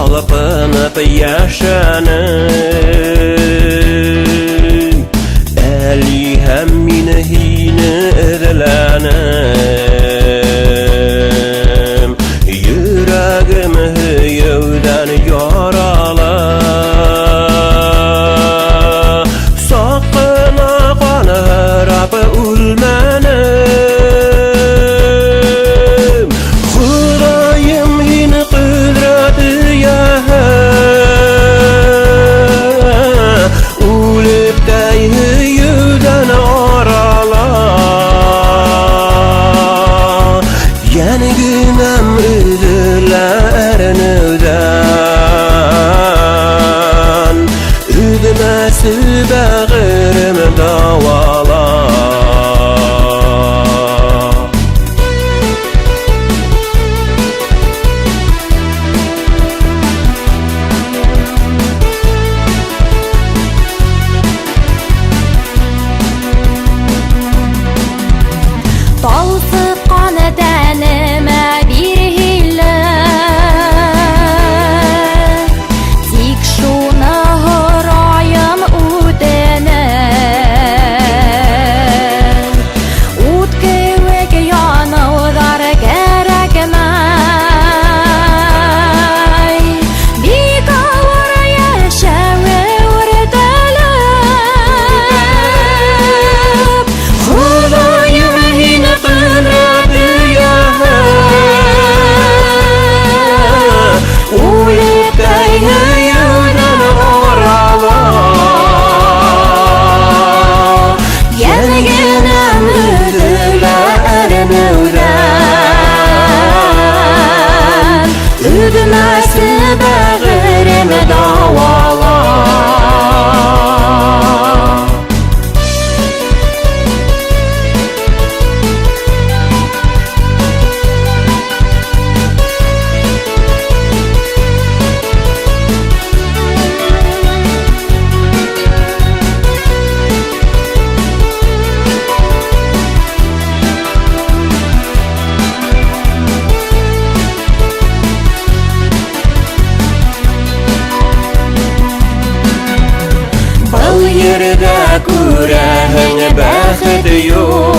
talpınıp yaşanım Eli hem mine hine edilenim Yüreğim hüyevden yaralı Sakına kanırıp ölmenim Hudayım yine kudreti Ulip deyhiyüden arala Yeni günem üdülerin üden Üdmesi bağırım davala Talsıp kanıdanıma bir hile Tik şuna hırayım udene Ud kevek yanılar gerekmey Bir kavur yaşağı urdelep Hudayım yine kudreti Ulip deyhiyüden arala Yeni günem üdülerin üden Üdmesi bağırım davala Yerde kurehine bəxti yok